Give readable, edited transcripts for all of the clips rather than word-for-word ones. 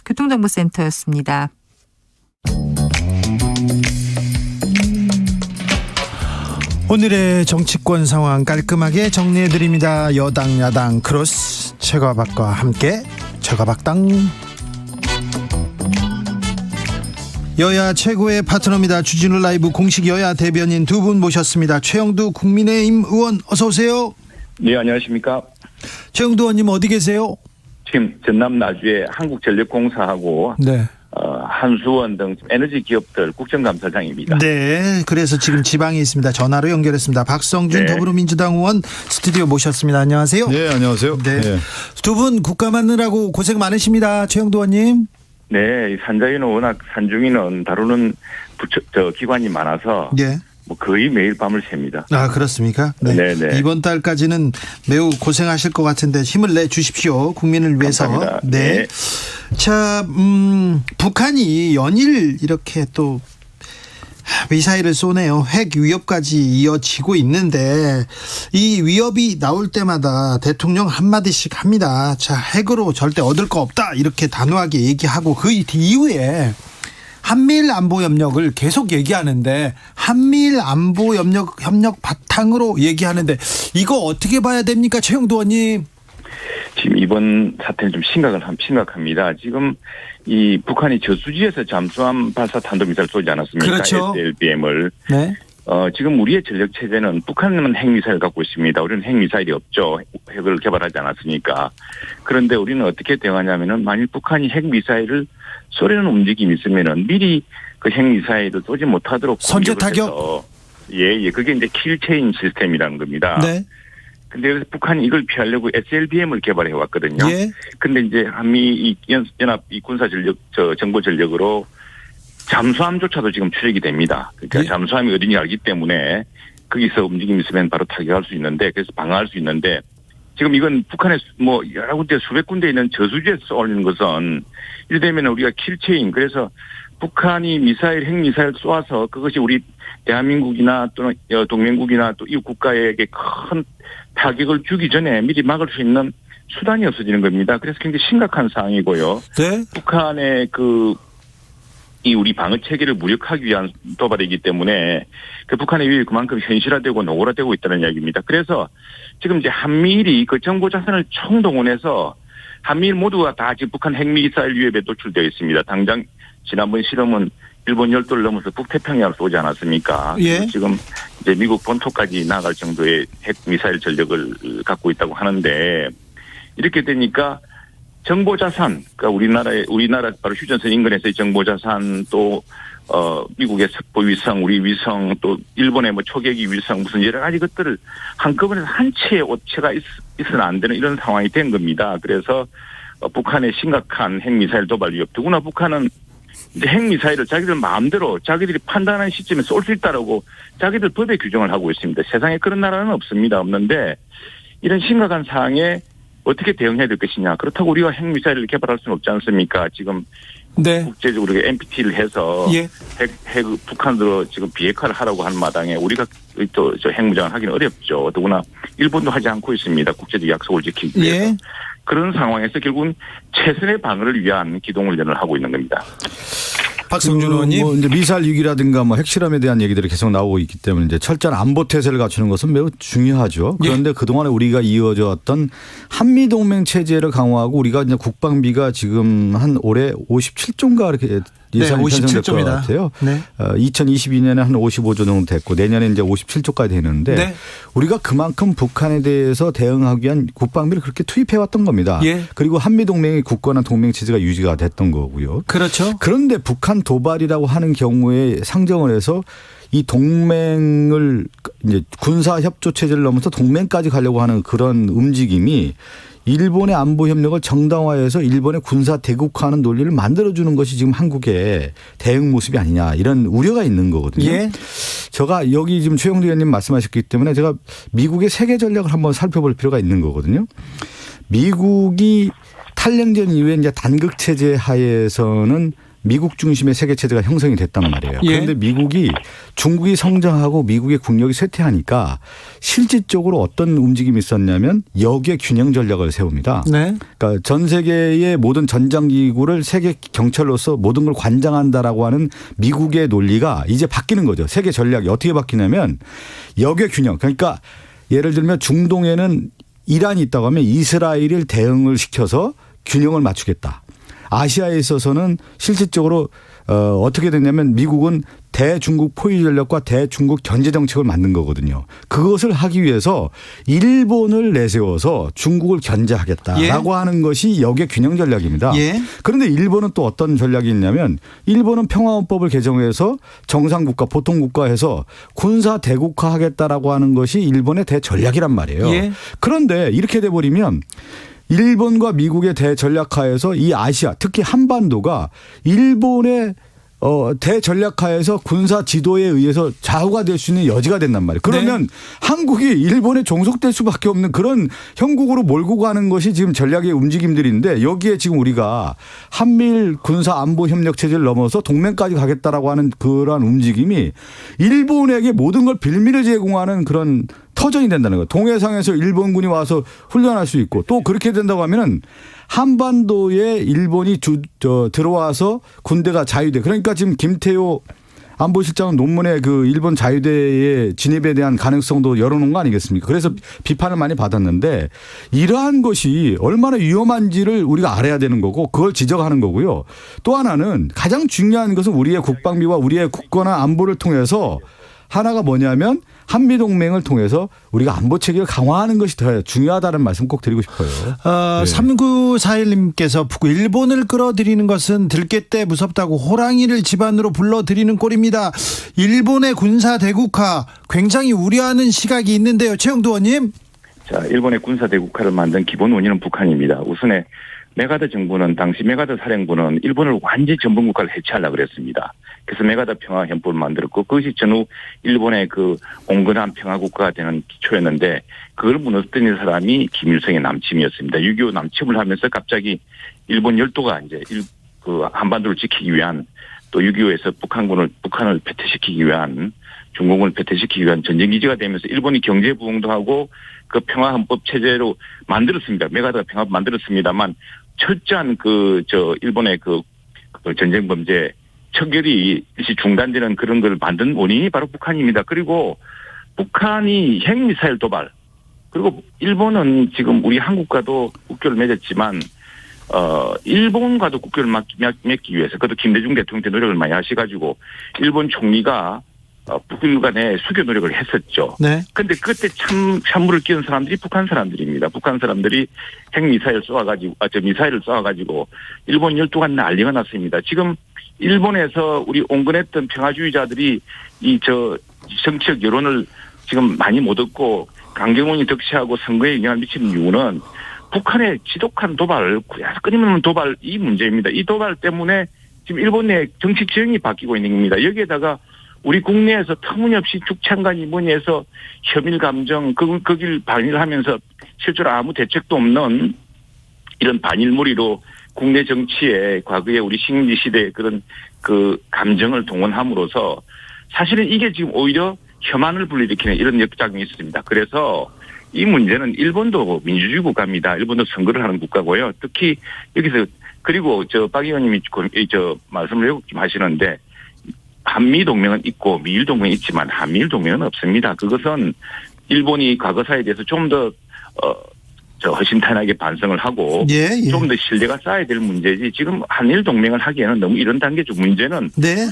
교통정보센터였습니다. 오늘의 정치권 상황 깔끔하게 정리해드립니다. 여당 야당 크로스 최가박과 함께 최가박당. 여야 최고의 파트너입니다. 주진우 라이브 공식 여야 대변인 두 분 모셨습니다. 최영두 국민의힘 의원 어서 오세요. 네, 안녕하십니까. 최영두 의원님 어디 계세요? 지금 전남 나주에 한국전력공사하고 네. 한수원 등 에너지 기업들 국정감사장입니다. 네, 그래서 지금 지방에 있습니다. 전화로 연결했습니다. 박성준 네. 더불어민주당 의원 스튜디오 모셨습니다. 안녕하세요. 네, 안녕하세요. 네. 네. 두 분 국감 하느라고 고생 많으십니다. 최영두 의원님. 네, 산자위는 워낙 산중위는 다루는 기관이 많아서 네. 뭐 거의 매일 밤을 셉니다. 아, 그렇습니까? 네. 네네. 이번 달까지는 매우 고생하실 것 같은데 힘을 내 주십시오. 국민을 위해서. 감사합니다. 네. 네. 자, 북한이 연일 이렇게 또 미사일을 쏘네요. 핵 위협까지 이어지고 있는데 이 위협이 나올 때마다 대통령 한마디씩 합니다. 자, 핵으로 절대 얻을 거 없다. 이렇게 단호하게 얘기하고 그 이후에 한미일 안보협력을 계속 얘기하는데 한미일 안보협력 바탕으로 얘기하는데 이거 어떻게 봐야 됩니까? 최영두 의원님. 지금 이번 사태는 좀 심각합니다. 지금 이 북한이 저수지에서 잠수함 발사 탄도미사를 쏘지 않았습니까? 그렇죠. SLBM을. 네. 지금 우리의 전력 체제는 북한은 핵미사일 갖고 있습니다. 우리는 핵미사일이 없죠. 핵을 개발하지 않았으니까. 그런데 우리는 어떻게 대응하냐면은 만일 북한이 핵미사일을 쏘려는 움직임이 있으면은 미리 그 핵미사일을 쏘지 못하도록 선제 타격. 예, 그게 이제 킬체인 시스템이라는 겁니다. 네. 근데 여기서 북한이 이걸 피하려고 SLBM을 개발해 왔거든요. 예. 근데 이제 한미 연합 군사 전력 정보 전력으로 잠수함조차도 지금 추적이 됩니다. 그러니까 예. 잠수함이 어딘지 알기 때문에 거기서 움직임이 있으면 바로 타격할 수 있는데 그래서 방어할 수 있는데 지금 이건 북한의 뭐 여러 군데 수백 군데 있는 저수지에서 쏘는 것은 이를테면 우리가 킬체인 그래서 북한이 핵미사일 쏘아서 그것이 우리 대한민국이나 또는 동맹국이나 또 이웃 국가에게 큰 타격을 주기 전에 미리 막을 수 있는 수단이 없어지는 겁니다. 그래서 굉장히 심각한 상황이고요. 네. 북한의 이 우리 방어 체계를 무력화하기 위한 도발이기 때문에 그 북한의 위협이 그만큼 현실화되고 노골화되고 있다는 이야기입니다. 그래서 지금 이제 한미일이 그 정보 자산을 총동원해서 한미일 모두가 다 지금 북한 핵미사일 위협에 노출되어 있습니다. 당장 지난번 실험은 일본 열도를 넘어서 북태평양을 쏘지 않았습니까? 예. 지금 이제 미국 본토까지 나갈 정도의 핵미사일 전력을 갖고 있다고 하는데 이렇게 되니까 정보자산, 그러니까 우리나라 바로 휴전선 인근에서의 정보자산 또, 미국의 석보위성, 우리 위성 또 일본의 뭐 초계기 위성 무슨 여러 가지 것들을 한꺼번에 한 채의 오체가 있어는 안 되는 이런 상황이 된 겁니다. 그래서 북한의 심각한 핵미사일 도발 위협. 더구나 북한은 이제 핵미사일을 자기들 마음대로 자기들이 판단하는 시점에 쏠 수 있다라고 자기들 법에 규정을 하고 있습니다. 세상에 그런 나라는 없는데 이런 심각한 상황에 어떻게 대응해야 될 것이냐. 그렇다고 우리가 핵미사일을 개발할 수는 없지 않습니까? 지금 네. 국제적으로 NPT를 해서 예. 북한으로 지금 비핵화를 하라고 하는 마당에 우리가 또 저 핵무장을 하기는 어렵죠. 더구나 일본도 하지 않고 있습니다. 국제적 약속을 지키기 위해서. 예. 그런 상황에서 결국은 최선의 방어를 위한 기동훈련을 하고 있는 겁니다. 박성준 의원님. 뭐 이제 미사일 위기라든가 뭐 핵실험에 대한 얘기들이 계속 나오고 있기 때문에 이제 철저한 안보 태세를 갖추는 것은 매우 중요하죠. 그런데 그동안에 우리가 이어져 왔던 한미 동맹 체제를 강화하고 우리가 이제 국방비가 지금 한 올해 57조인가 이렇게 예산이 편성될 것 같아요. 네. 2022년에 한 55조 정도 됐고 내년에 이제 57조까지 되는데 네. 우리가 그만큼 북한에 대해서 대응하기 위한 국방비를 그렇게 투입해 왔던 겁니다. 예. 그리고 한미 동맹의 굳건한 동맹 체제가 유지가 됐던 거고요. 그렇죠. 그런데 북한 도발이라고 하는 경우에 상정을 해서 이 동맹을 이제 군사 협조 체제를 넘어서 동맹까지 가려고 하는 그런 움직임이 일본의 안보 협력을 정당화해서 일본의 군사 대국화하는 논리를 만들어주는 것이 지금 한국의 대응 모습이 아니냐 이런 우려가 있는 거거든요. 예. 제가 여기 지금 최영두 의원님 말씀하셨기 때문에 제가 미국의 세계 전략을 한번 살펴볼 필요가 있는 거거든요. 미국이 탈냉전 이후에 이제 단극 체제 하에서는 미국 중심의 세계 체제가 형성이 됐단 말이에요. 예. 그런데 미국이 중국이 성장하고 미국의 국력이 쇠퇴하니까 실질적으로 어떤 움직임이 있었냐면 역의 균형 전략을 세웁니다. 네. 그러니까 전 세계의 모든 전장기구를 세계 경찰로서 모든 걸 관장한다라고 하는 미국의 논리가 이제 바뀌는 거죠. 세계 전략이 어떻게 바뀌냐면 역의 균형. 그러니까 예를 들면 중동에는 이란이 있다고 하면 이스라엘을 대응을 시켜서 균형을 맞추겠다. 아시아에 있어서는 실질적으로 어떻게 됐냐면 미국은 대중국 포위 전략과 대중국 견제 정책을 만든 거거든요. 그것을 하기 위해서 일본을 내세워서 중국을 견제하겠다라고 예. 하는 것이 역의 균형 전략입니다. 예. 그런데 일본은 또 어떤 전략이 있냐면 일본은 평화헌법을 개정해서 정상국가 보통국가해서 군사 대국화하겠다라고 하는 것이 일본의 대전략이란 말이에요. 예. 그런데 이렇게 돼버리면 일본과 미국의 대전략하에서 이 아시아 특히 한반도가 일본의 대전략하에서 군사 지도에 의해서 좌우가 될 수 있는 여지가 된단 말이에요. 그러면 네. 한국이 일본에 종속될 수밖에 없는 그런 형국으로 몰고 가는 것이 지금 전략의 움직임들인데 여기에 지금 우리가 한미일 군사 안보 협력 체제를 넘어서 동맹까지 가겠다라고 하는 그러한 움직임이 일본에게 모든 걸 빌미를 제공하는 그런 터전이 된다는 거예요. 동해상에서 일본군이 와서 훈련할 수 있고 또 그렇게 된다고 하면은 한반도에 일본이 들어와서 군대가 자유대. 그러니까 지금 김태호 안보실장은 논문에 그 일본 자유대의 진입에 대한 가능성도 열어놓은 거 아니겠습니까? 그래서 비판을 많이 받았는데 이러한 것이 얼마나 위험한지를 우리가 알아야 되는 거고 그걸 지적하는 거고요. 또 하나는 가장 중요한 것은 우리의 국방비와 우리의 국가나 안보를 통해서 하나가 뭐냐면 한미동맹을 통해서 우리가 안보체계를 강화하는 것이 더 중요하다는 말씀 꼭 드리고 싶어요. 네. 3941님께서 일본을 끌어들이는 것은 들깨떼 무섭다고 호랑이를 집안으로 불러들이는 꼴입니다. 일본의 군사 대국화 굉장히 우려하는 시각이 있는데요. 최영두 의원님. 자, 일본의 군사 대국화를 만든 기본 원인은 북한입니다. 우선에 메가더 정부는 당시 메가더 사령부는 일본을 완전히 전범 국가를 해체하려고 그랬습니다. 그래서 메가더 평화 헌법을 만들었고 그것이 전후 일본의 그 온건한 평화 국가가 되는 기초였는데 그걸 무너뜨린 사람이 김일성의 남침이었습니다. 6.25 남침을 하면서 갑자기 일본 열도가 이제 그 한반도를 지키기 위한 또 6.25에서 북한을 패퇴시키기 위한 중공을 패퇴시키기 위한 전쟁기지가 되면서 일본이 경제 부흥도 하고 그 평화 헌법 체제로 만들었습니다. 메가더가 평화법 만들었습니다만 철저한 일본의 그 전쟁 범죄 처결이 일시 중단되는 그런 걸 만든 원인이 바로 북한입니다. 그리고 북한이 핵미사일 도발 그리고 일본은 지금 우리 한국과도 국교를 맺었지만 일본과도 국교를 맺기 위해서 그것도 김대중 대통령 때 노력을 많이 하셔가지고 일본 총리가 북일 간에 수교 노력을 했었죠. 네. 근데 그때 찬물을 끼운 사람들이 북한 사람들입니다. 북한 사람들이 핵미사일을 미사일을 쏘아가지고 일본 열도가 난리가 났습니다. 지금 일본에서 우리 온건했던 평화주의자들이 정치적 여론을 지금 많이 못 얻고 강경원이 득세하고 선거에 영향을 미치는 이유는 북한의 지독한 도발, 끊임없는 도발 이 문제입니다. 이 도발 때문에 지금 일본 내 정치 지형이 바뀌고 있는 겁니다. 여기에다가 우리 국내에서 터무니없이 죽창간이 뭐니 해서 혐일 감정, 거길 반일하면서 실제로 아무 대책도 없는 이런 반일무리로 국내 정치에 과거에 우리 식민지 시대의 그런 그 감정을 동원함으로써 사실은 이게 지금 오히려 혐한을 불러일으키는 이런 역작용이 있습니다. 그래서 이 문제는 일본도 민주주의 국가입니다. 일본도 선거를 하는 국가고요. 특히 여기서 그리고 박 의원님이 말씀을 좀 하시는데 한미 동맹은 있고 미일 동맹이 있지만 한미일 동맹은 없습니다. 그것은 일본이 과거사에 대해서 좀 더 허심탄회하게 반성을 하고 좀 더 신뢰가 쌓아야 될 문제지 지금 한일 동맹을 하기에는 너무 이런 단계적 문제는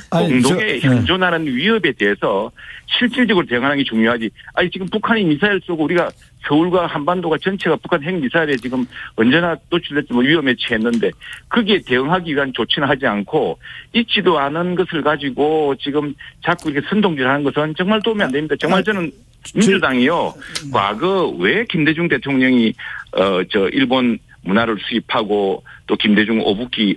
공동의 현존하는 위협에 대해서 실질적으로 대응하는 게 중요하지. 지금 북한이 미사일 쏘고 우리가 서울과 한반도가 전체가 북한 핵미사일에 지금 언제나 노출됐지 위험에 처했는데 거기에 대응하기 위한 조치는 하지 않고 있지도 않은 것을 가지고 지금 자꾸 이렇게 선동질하는 것은 정말 도움이 안 됩니다. 정말 저는 민주당이요. 과거 왜 김대중 대통령이 일본 문화를 수입하고 또 또 김대중 오부치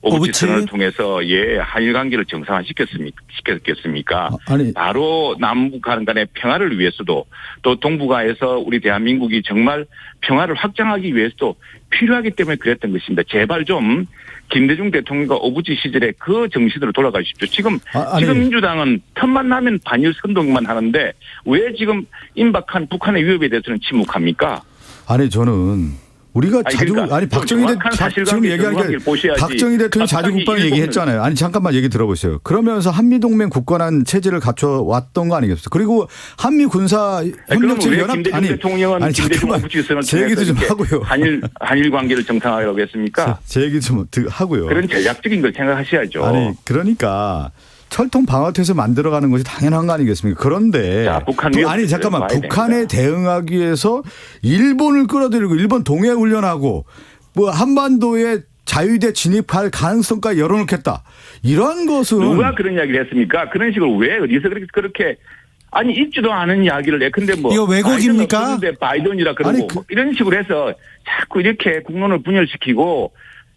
오부치? 선언을 통해서 한일 관계를 정상화시켰겠습니까? 아니. 바로 남북 간의 평화를 위해서도 또 동북아에서 우리 대한민국이 정말 평화를 확장하기 위해서도 필요하기 때문에 그랬던 것입니다. 제발 좀 김대중 대통령과 오부치 시절에 그 정신으로 돌아가십시오. 지금 민주당은 틈만 나면 반일 선동만 하는데 왜 지금 임박한 북한의 위협에 대해서는 침묵합니까? 아니 저는 우리가 박정희 대통령 지금 얘기하는 게 박정희 대통령이 자주국방 얘기했잖아요. 아니 잠깐만 얘기 들어보세요. 그러면서 한미동맹 굳건한 체제를 갖춰왔던 거 아니겠어요? 그리고 한미 군사 협력체 연합 대통령은 김대중 오부치 선언을 제 얘기도 좀 하고요. 한일 관계를 정상화하라고 했습니까? 제 얘기 좀 하고요. 그런 전략적인 걸 생각하셔야죠. 아니 그러니까 철통 방어태세 만들어가는 것이 당연한 거 아니겠습니까? 그런데 북한에 대응하기 위해서 일본을 끌어들이고 일본 동해 훈련하고 뭐 한반도에 자유대 진입할 가능성까지 열어놓겠다. 이런 것은 누가 그런 이야기를 했습니까? 그런 식으로 왜 어디서 그렇게 아니 있지도 않은 이야기를 근데 뭐 이거 왜곡입니까? 바이든이라 그러고 이런 식으로 해서 자꾸 이렇게 국론을 분열시키고.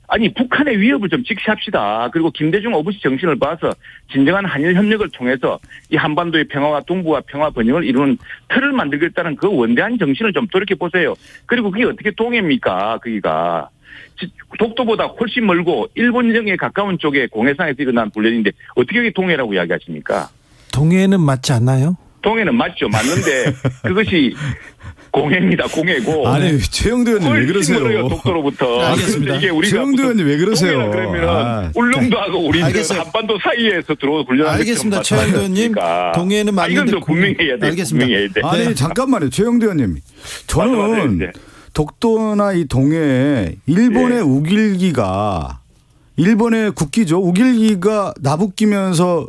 아니 북한의 위협을 좀 직시합시다. 그리고 김대중 오부치 정신을 봐서 진정한 한일 협력을 통해서 이 한반도의 평화와 동북아 평화 번영을 이루는 틀을 만들겠다는 그 원대한 정신을 좀 돌이켜보세요. 그리고 그게 어떻게 동해입니까? 거기가. 독도보다 훨씬 멀고 일본령에 가까운 쪽에 공해상에서 일어난 훈련인데 어떻게 그게 동해라고 이야기하십니까? 동해는 맞지 않나요? 동해는 맞죠. 맞는데 그것이 공해입니다. 공해고. 아니 최영도 의원님 왜 그러세요? 독도로부터. 알겠습니다. 이게 우리가 최영도 의원님 왜 그러세요? 그러면 울릉도하고 우리 한반도 사이에서 들어오고 훈련하는 알겠습니다. 최영도 의원님 동해는 맞는데 이건 분명히 해야 돼. 알겠습니다. 분명히 해야 돼. 아니 잠깐만요. 최영도 의원님. 저는 독도나 이 동해에 일본의 우길기가 일본의 국기죠. 우길기가 나부끼면서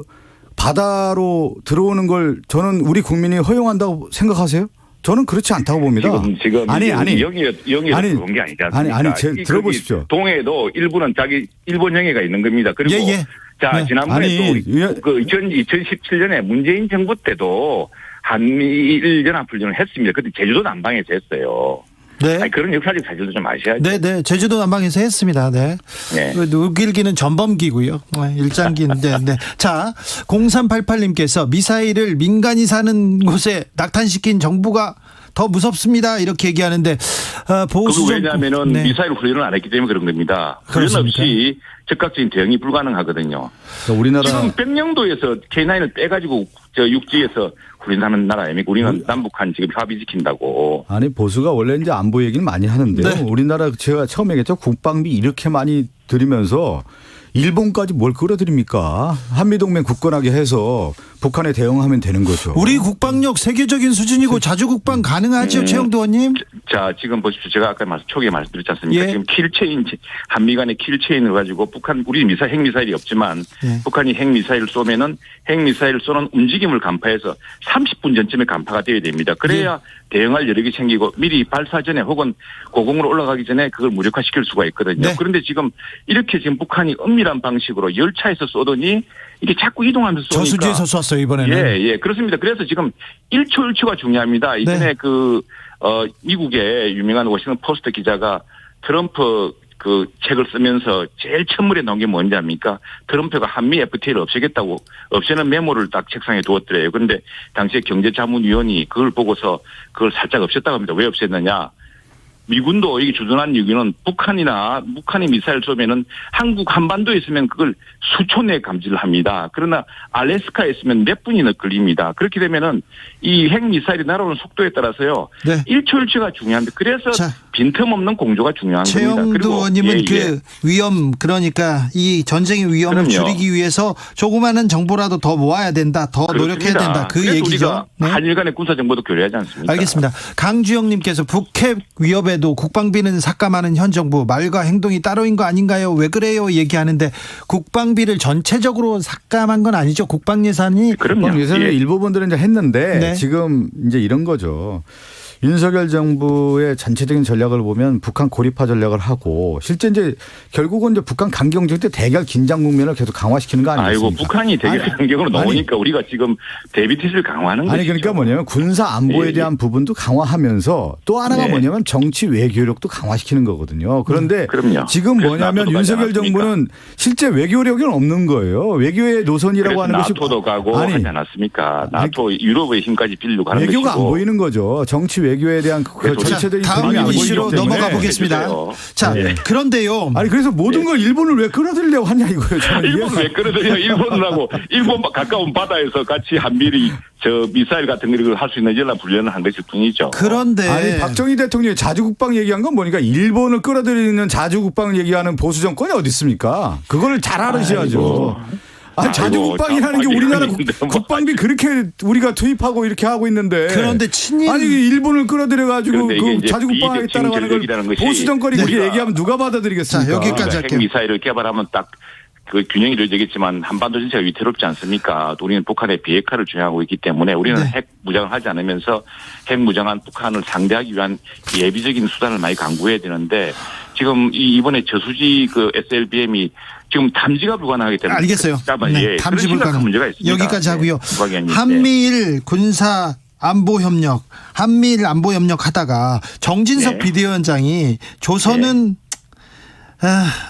바다로 들어오는 걸 저는 우리 국민이 허용한다고 생각하세요? 저는 그렇지 않다고 봅니다. 지금 영이라고 그런 게 아니지 않습니까? 들어보십시오. 동해도 일부는 일본영해가 있는 겁니다. 그리고 지난번에 또 2017년에 문재인 정부 때도 한미일 연합훈련을 했습니다. 그때 제주도 남방에서 했어요. 네. 아니, 그런 역사적 사실도 좀 아셔야죠. 네. 제주도 남방에서 했습니다. 네. 우길기는 전범기고요. 일장기인데. 네. 자, 0388님께서 미사일을 민간이 사는 곳에 낙탄시킨 정부가 더 무섭습니다. 이렇게 얘기하는데 보수 정부. 왜냐하면은 미사일 훈련을 안 했기 때문에 그런 겁니다. 훈련 없이 즉각적인 대응이 불가능하거든요. 우리나라 지금 백령도에서 K9을 빼가지고 육지에서 훈련하는 나라 아닙니까? 우리는 남북한 지금 합의 지킨다고. 아니 보수가 원래 이제 안보 얘기는 많이 하는데요. 네. 우리나라 제가 처음에 얘기했죠. 국방비 이렇게 많이 들이면서 일본까지 뭘 끌어들입니까? 한미동맹 굳건하게 해서 북한에 대응하면 되는 거죠. 우리 국방력 세계적인 수준이고 자주국방 가능하죠, 최영도 의원님? 자, 지금 보십시오. 제가 아까 초기에 말씀드렸지 않습니까? 지금 킬체인, 한미 간의 킬체인을 가지고 우리 핵미사일이 없지만 북한이 핵미사일을 쏘면은 핵미사일을 쏘는 움직임을 간파해서 30분 전쯤에 간파가 되어야 됩니다. 그래야 대응할 여력이 생기고 미리 발사 전에 혹은 고공으로 올라가기 전에 그걸 무력화시킬 수가 있거든요. 그런데 지금 이렇게 지금 북한이 은밀한 방식으로 열차에서 쏘더니 이게 자꾸 이동하면서 쏘니까. 저수지에서 쐈어요, 이번에는. 그렇습니다. 그래서 지금 1초가 중요합니다. 이전에 미국의 유명한 워싱턴 포스트 기자가 트럼프 그 책을 쓰면서 제일 첫물에 나온 게 뭔지 압니까? 트럼프가 한미 FTA를 없애겠다고 없애는 메모를 딱 책상에 두었더래요. 그런데 당시에 경제자문위원이 그걸 보고서 그걸 살짝 없앴다고 합니다. 왜 없앴느냐? 미군도 이게 주둔한 이유는 북한이 미사일 쏘면은 한국 한반도에 있으면 그걸 수초 내에 감지를 합니다. 그러나 알래스카에 있으면 몇 분이나 걸립니다. 그렇게 되면은 이 핵미사일이 날아오는 속도에 따라서요. 1초가 중요한데 그래서 빈틈없는 공조가 중요한 겁니다. 최영도 의원님은 그 위험 그러니까 이 전쟁의 위험을 줄이기 위해서 조그마한 정보라도 더 모아야 된다. 더 노력해야 된다. 그 얘기죠. 한일 간의 군사 정보도 교류하지 않습니까? 알겠습니다. 강주영님께서 북핵 위협에 도 국방비는 삭감하는 현 정부 말과 행동이 따로인 거 아닌가요? 왜 그래요? 얘기하는데 국방비를 전체적으로 삭감한 건 아니죠. 국방 예산이 국방 예산을 일부분들은 이제 했는데 지금 이제 이런 거죠. 윤석열 정부의 전체적인 전략을 보면 북한 고립화 전략을 하고 실제 이제 결국은 이제 북한 강경정 때 대결 긴장 국면을 계속 강화시키는 거 아니겠습니까? 아이고 북한이 대결 강경으로 나오니까 우리가 지금 대비태세를 강화하는 거죠. 아니 그러니까 뭐냐면 군사 안보에 대한 부분도 강화하면서 또 하나가 뭐냐면 정치 외교력도 강화시키는 거거든요. 그런데 그럼요. 지금 뭐냐면 윤석열 정부는 실제 외교력은 없는 거예요. 외교의 노선이라고 하는 것이 나토도 가고 하지 않았습니까? 나토 유럽의 힘까지 빌려고 하는 외교가 것이고. 안 보이는 거죠. 정치 외교에 대한 그 전체적인 다음 그림이 안 보이기 이슈로 때문에. 넘어가 보겠습니다. 해주세요. 자, 네. 그런데요. 아니 그래서 모든 걸 일본을 왜 끌어들이려고 하냐 이거예요. 저는 일본은 왜 그러더니 일본하고 일본 가까운 바다에서 같이 한미리 저 미사일 같은 걸 할 수 있는 연락 훈련을 한 것일 뿐이죠. 그런데 아니 박정희 대통령이 자주국방 얘기한 건 뭐니까 일본을 끌어들이는 자주국방을 얘기하는 보수 정권이 어디 있습니까? 그거를 잘 알으셔야죠. 아니 자주국방이라는 게 우리나라 국방비 그렇게 우리가 투입하고 이렇게 하고 있는데 그런데 친일 아니 일본을 끌어들여가지고 그 이제 자주국방하겠다는 거는 걸 보수 정권이 그렇게 얘기하면 누가 받아들이겠습니까? 자, 여기까지 할게요. 핵미사일을 개발하면 딱 그 균형이 이루어지겠지만 한반도 전체가 위태롭지 않습니까? 우리는 북한의 비핵화를 주장하고 있기 때문에 우리는 네. 핵 무장을 하지 않으면서 핵 무장한 북한을 상대하기 위한 예비적인 수단을 많이 강구해야 되는데 지금 이번에 저수지 그 SLBM이 지금 탐지가 불가능하기 때문에 알겠어요. 예, 탐지 그런 심각한 불가능. 문제가 있습니다. 여기까지 하고요. 네. 한미일 군사 안보 협력, 한미일 안보 협력 하다가 정진석 네. 비대위원장이 조선은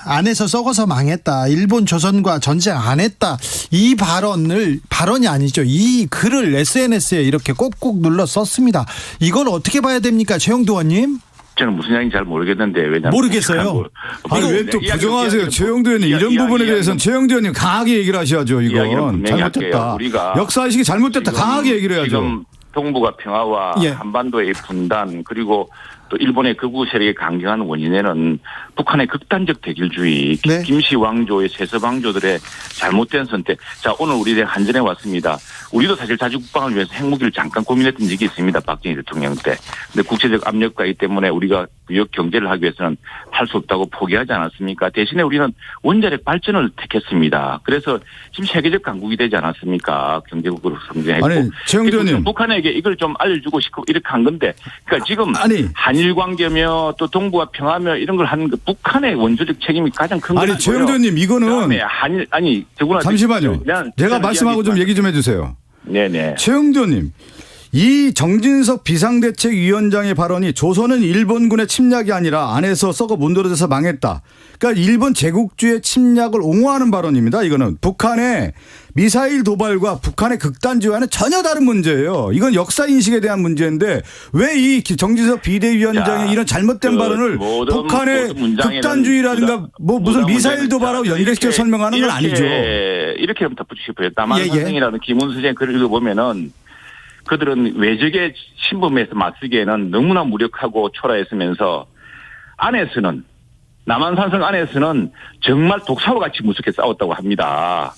안에서 썩어서 망했다. 일본 조선과 전쟁 안 했다. 이 발언이 아니죠. 이 글을 SNS에 이렇게 꼭꼭 눌러 썼습니다. 이걸 어떻게 봐야 됩니까? 최영도 의원님? 저는 무슨 이야기인지 잘 모르겠는데 왜냐하면 모르겠어요. 아니 왜 또 부정하세요? 최영도 의원님 이런 부분에 대해서는 최영도 의원님 강하게 얘기를 하셔야죠. 이건 잘못됐다. 우리가 역사의식이 잘못됐다. 강하게 얘기를 해야죠. 지금 동북아 평화와 예. 한반도의 분단 그리고 또 일본의 극우 세력의 강경한 원인에는 북한의 극단적 대결주의, 네. 김씨 왕조의 세습 왕조들의 잘못된 선택. 자, 오늘 우리 한전에 왔습니다. 우리도 사실 자주국방을 위해서 핵무기를 잠깐 고민했던 적이 있습니다. 박정희 대통령 때. 근데 국제적 압력과 있기 때문에 우리가 무역 경제를 하기 위해서는 할 수 없다고 포기하지 않았습니까? 대신에 우리는 원자력 발전을 택했습니다. 그래서 지금 세계적 강국이 되지 않았습니까? 경제국으로 성장했고. 아니, 최영도 의원님. 북한에게 이걸 좀 알려주고 싶고 이렇게 한 건데. 그러니까 지금 한일 관계며 또 동북아 평화며 이런 걸 하는 그 북한의 원조적 책임이 가장 큰 거예요. 아니, 최영도 의원님 이거는 잠시만요. 제가 말씀하고 좀 얘기 좀 해주세요. 네네. 최영도 의원님. 이 정진석 비상대책위원장의 발언이 조선은 일본군의 침략이 아니라 안에서 썩어 문드러져서 망했다. 그러니까 일본 제국주의 침략을 옹호하는 발언입니다. 이거는 북한의 미사일 도발과 북한의 극단주의와는 전혀 다른 문제예요. 이건 역사인식에 대한 문제인데 왜 이 정진석 비대위원장의 이런 잘못된 발언을 북한의 극단주의라든가 뭐 무슨 미사일 도발하고 연결시켜 설명하는 건 아니죠. 이렇게 한번 덧붙이고 싶어요. 남한선생이라는 김훈 선생의 글을 읽어보면은 그들은 외적의 침범에서 맞서기에는 너무나 무력하고 초라했으면서 안에서는 남한산성 안에서는 정말 독사와 같이 무섭게 싸웠다고 합니다.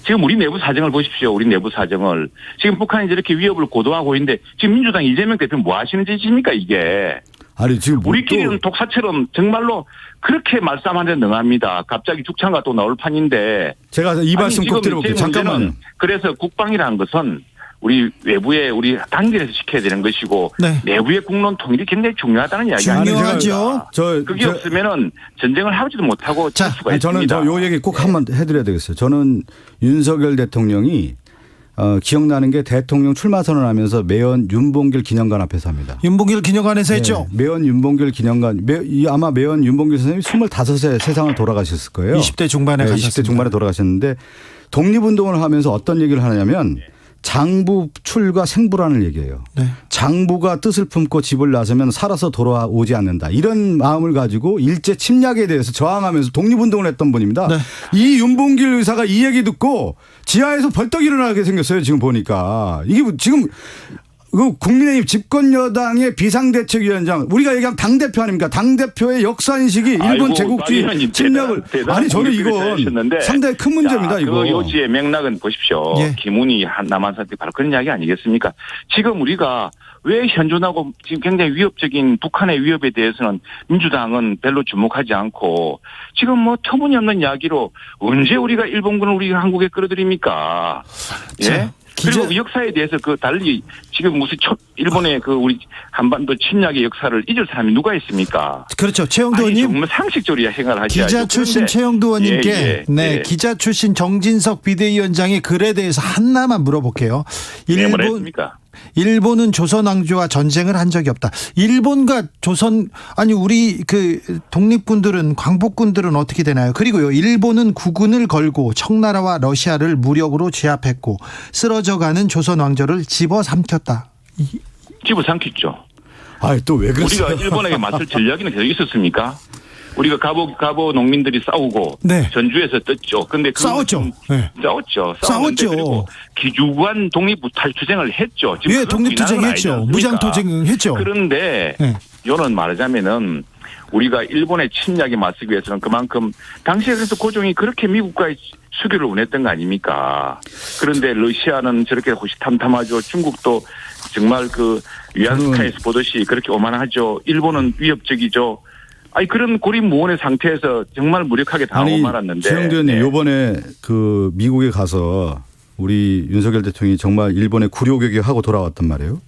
지금 우리 내부 사정을 보십시오. 우리 내부 사정을. 지금 북한이 저렇게 위협을 고도하고 있는데 지금 민주당 이재명 대표는 뭐 하시는 짓입니까 이게. 아니 지금 우리끼리는 독사처럼 정말로 그렇게 말싸움하는 데 능합니다. 갑자기 죽창가 또 나올 판인데. 제가 이 말씀 꼭 드려볼게요. 잠깐만요. 그래서 국방이라는 것은 우리 외부에 우리 단결해서 지켜야 되는 것이고 네. 내부의 국론 통일이 굉장히 중요하다는 이야기가 중요하죠. 그게 없으면은 전쟁을 하지도 못하고 질 수가 저는 있습니다. 요 얘기 꼭 한번 해드려야 되겠어요. 저는 윤석열 대통령이 기억나는 게 대통령 출마 선언하면서 매연 윤봉길 기념관 앞에서 합니다. 윤봉길 기념관에서 했죠. 매연 윤봉길 기념관 아마 매연 윤봉길 선생님이 25세 세상을 돌아가셨을 거예요. 20대 중반에 가셨습니다. 20대 중반에 돌아가셨는데 독립운동을 하면서 어떤 얘기를 하냐면 장부 출가 생부라는 얘기예요. 네. 장부가 뜻을 품고 집을 나서면 살아서 돌아오지 않는다. 이런 마음을 가지고 일제 침략에 대해서 저항하면서 독립운동을 했던 분입니다. 네. 이 윤봉길 의사가 이 얘기 듣고 지하에서 벌떡 일어나게 생겼어요. 지금 보니까. 이게 지금 그 국민의힘 집권여당의 비상대책위원장 우리가 얘기하면 당대표 아닙니까? 당대표의 역사인식이 일본 제국주의 침략을 아니 저는 이건 상당히 큰 문제입니다. 이거. 그 요지의 맥락은 보십시오. 예. 김훈이 남한산택 바로 그런 이야기 아니겠습니까? 지금 우리가 왜 현존하고 지금 굉장히 위협적인 북한의 위협에 대해서는 민주당은 별로 주목하지 않고 지금 뭐 터무니없는 이야기로 언제 우리가 일본군을 우리 한국에 끌어들입니까? 예? 그리고 역사에 대해서 그 달리 지금 무슨 일본의 그 우리 한반도 침략의 역사를 잊을 사람이 누가 있습니까? 그렇죠. 최영도 아니, 의원님. 정말 상식적으로 생각을 하셔야죠. 기자 출신 그런데 최영도 의원님께 예. 기자 출신 정진석 비대위원장의 글에 대해서 하나만 물어볼게요. 네, 뭐라 했습니까? 일본은 조선 왕조와 전쟁을 한 적이 없다. 일본과 조선 우리 그 독립군들은 광복군들은 어떻게 되나요? 그리고요. 일본은 국군을 걸고 청나라와 러시아를 무력으로 제압했고 쓰러져가는 조선 왕조를 집어삼켰다. 집어삼켰죠. 아, 또 왜 그랬어요? 우리가 일본에게 맞설 전략이는 계속 있었습니까? 우리가 가보 농민들이 싸우고 네. 전주에서 떴죠. 근데 싸웠죠. 네. 싸웠죠. 싸웠죠. 그리고 기주관 독립투쟁을 했죠. 지금 예, 독립투쟁했죠. 무장투쟁했죠. 그런데 네. 이런 말하자면은 우리가 일본의 침략에 맞서기 위해서는 그만큼 당시에 그래서 고종이 그렇게 미국과의 수교를 원했던 거 아닙니까? 그런데 러시아는 저렇게 호시탐탐하죠. 중국도 정말 그 위안스카에서 보듯이 그렇게 오만하죠. 일본은 위협적이죠. 그런 고립무원의 상태에서 정말 무력하게 당하고 말았는데. 최영도 의원님, 요번에 그 미국에 가서 우리 윤석열 대통령이 정말 일본에 구려외교하고 돌아왔단 말이에요.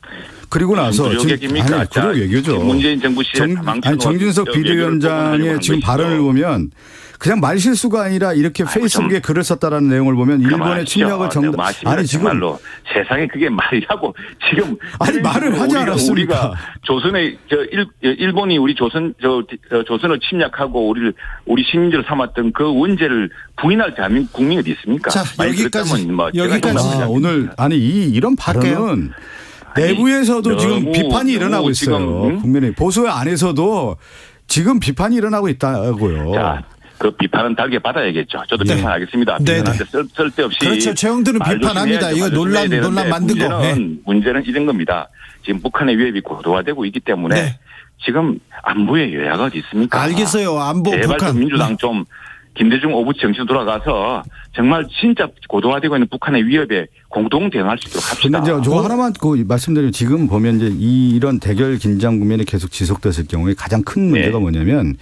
그리고 나서 구려외교입니까? 구려외교죠. 문재인 정부 시절 정진석 비대위원장의 지금 발언을 보면 그냥 말실수가 아니라 이렇게 페이스북에 글을 썼다라는 내용을 보면 일본의 침략을 정말로 세상에 그게 말이라고 지금 말을 하지 않았습니까? 우리가 조선의 일본이 우리 조선을 침략하고 우리 식민지로 삼았던 그 원죄를 부인할 대한민국 국민이 어디 있습니까? 자, 여기까지. 오늘 이런 발언은 내부에서도 지금 비판이 일어나고 있어요. 국민의 보수 안에서도 지금 비판이 일어나고 있다고요. 자, 그 비판은 달게 받아야겠죠. 저도 비판하겠습니다. 비판하는데 쓸데없이. 그렇죠. 최영도는 비판합니다. 이거 논란 만든 거. 문제는 이런 겁니다. 지금 북한의 위협이 고도화되고 있기 때문에 지금 안보의 여야가 어디 있습니까? 알겠어요. 안보 제발 북한. 좀 민주당 좀 김대중 오부 정신 돌아가서 정말 진짜 고도화되고 있는 북한의 위협에 공동 대응할 수 있도록 합시다. 그런데 저 하나만 말씀드리면 지금 보면 이제 이런 대결 긴장 국면이 계속 지속됐을 경우에 가장 큰 문제가 뭐냐면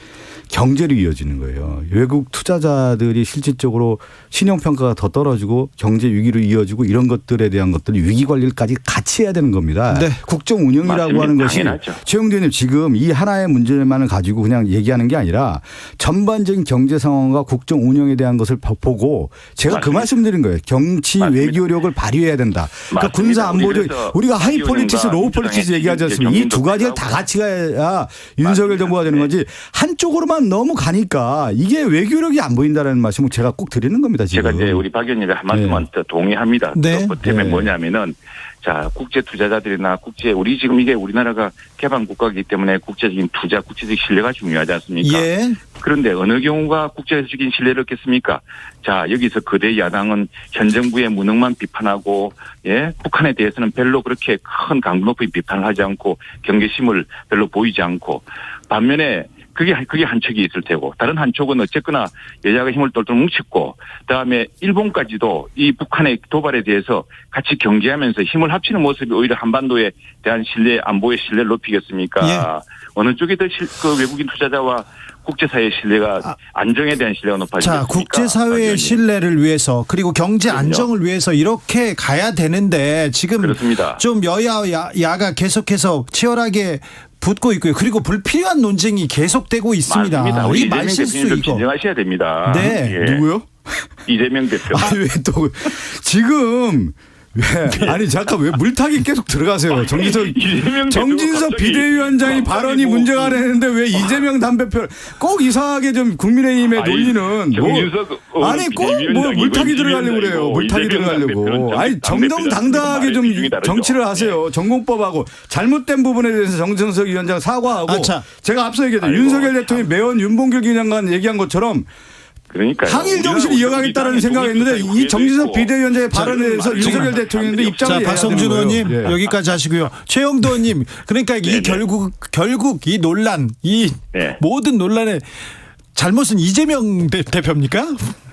경제로 이어지는 거예요. 외국 투자자들이 실질적으로 신용평가가 더 떨어지고 경제 위기로 이어지고 이런 것들에 대한 것들 위기 관리까지 같이 해야 되는 겁니다. 네. 국정 운영이라고 하는 것이 최영도 의원님 지금 이 하나의 문제만을 가지고 그냥 얘기하는 게 아니라 전반적인 경제 상황과 국정 운영에 대한 것을 보고 제가 그 말씀드린 거예요. 정치 외교력을 발휘해야 된다. 그러니까 군사 안보력 우리가 하이 폴리티스 로우 폴리티스 얘기하지 않습니까? 이 두 가지가 다 같이 가야 윤석열 정부가 되는 거지 한쪽으로만 너무 가니까 이게 외교력이 안 보인다는 말씀을 제가 꼭 드리는 겁니다. 지금. 제가 이제 우리 박 의원님의 한 말씀만 동의합니다. 그 때문에 뭐냐면은 자, 국제 투자자들이나 우리 지금 이게 우리나라가 개방 국가이기 때문에 국제적인 투자, 국제적 신뢰가 중요하지 않습니까? 예. 그런데 어느 경우가 국제적인 신뢰를 얻겠습니까? 자, 여기서 거대 야당은 현 정부의 무능만 비판하고, 북한에 대해서는 별로 그렇게 큰 강도 높은 비판을 하지 않고 경계심을 별로 보이지 않고 반면에 그게 한 척이 있을 테고 다른 한 척은 어쨌거나 여야가 힘을 똘똘 뭉쳤고 그다음에 일본까지도 이 북한의 도발에 대해서 같이 경계하면서 힘을 합치는 모습이 오히려 한반도에 대한 신뢰 안보의 신뢰를 높이겠습니까? 어느 쪽이 더 그 외국인 투자자와 국제사회의 신뢰가 안정에 대한 신뢰가 높아지겠습니까? 자, 국제사회의 신뢰를 위해서 그리고 경제 안정을 위해서 이렇게 가야 되는데 지금 그렇습니다. 좀 야가 계속해서 치열하게 붙고 있고요. 그리고 불필요한 논쟁이 계속되고 있습니다. 맞습니다. 우리 이 이재명 말실수 대표님 좀 이거. 진정하셔야 됩니다. 네. 누구요? 이재명 대표. 왜 또 지금 아니 잠깐 왜 물타기 계속 들어가세요? 정진석 비대위원장이 발언이 문제가 되는데 왜 이재명 당대표 꼭 이상하게 좀 국민의힘에 놀리는 아니 꼭 뭐 물타기 들어가려고 그래요. 물타기 들어가려고. 아니 정정당당하게 좀 정치를 하세요. 전공법하고 잘못된 부분에 대해서 정진석 위원장 사과하고 제가 앞서 얘기했죠. 윤석열 대통령이 매원 윤봉길 기념관 얘기한 것처럼 그러니까 항일 정신을 이어가겠다라는 생각했는데 이 정진석 비대위원장의 발언에 대해서 윤석열 대통령의 입장을 자, 박성준 의원님 여기까지 하시고요. 최영도 의원님 그러니까 이 결국 이 논란 모든 논란의 잘못은 이재명 대표입니까?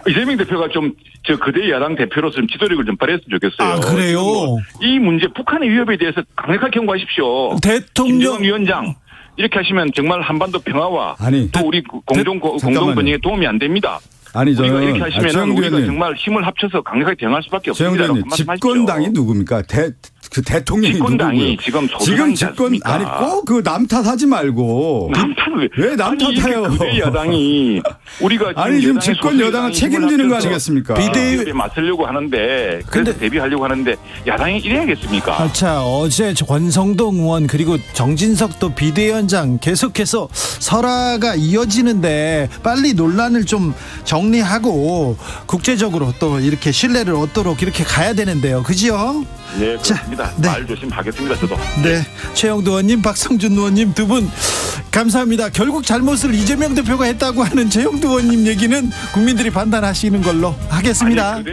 이재명 대표가 좀 저 그대 야당 대표로서 좀 지도력을 좀 발휘했으면 좋겠어요. 아, 그래요? 이 문제 북한의 위협에 대해서 강력하게 경고하십시오. 대통령 위원장 이렇게 하시면 정말 한반도 평화와 또 우리 공동 번영에 도움이 안 됩니다. 아니 우리가 저는 이렇게 하시면 최영두 우리가 의원님, 정말 힘을 합쳐서 강력하게 대응할 수밖에 최영두 없습니다. 의원님, 집권당이 누굽니까? 그 대통령이 집권당이 누구고요? 지금 지금 소수당이지 집권 않습니까? 아니 꼭 그 남 탓하지 말고 왜 남 탓해요? 왜 야당이 우리가 아니 지금 여당의 집권 소수 여당은 여당이 책임지는 거 힘을 합쳐서 아니겠습니까? 비대위에 맞서려고 하는데 그래서 대비하려고 하는데 야당이 이래야겠습니까? 자, 어제 권성동 의원 그리고 정진석 또 비대위원장 계속해서 설화가 이어지는데 빨리 논란을 좀 정리하고 국제적으로 또 이렇게 신뢰를 얻도록 이렇게 가야 되는데요. 그지요? 네, 그렇습니다. 자, 네. 말 조심하겠습니다. 저도. 네. 최영두 의원님, 박성준 의원님 두 분 감사합니다. 결국 잘못을 이재명 대표가 했다고 하는 최영두 의원님 얘기는 국민들이 판단하시는 걸로 하겠습니다. 아니,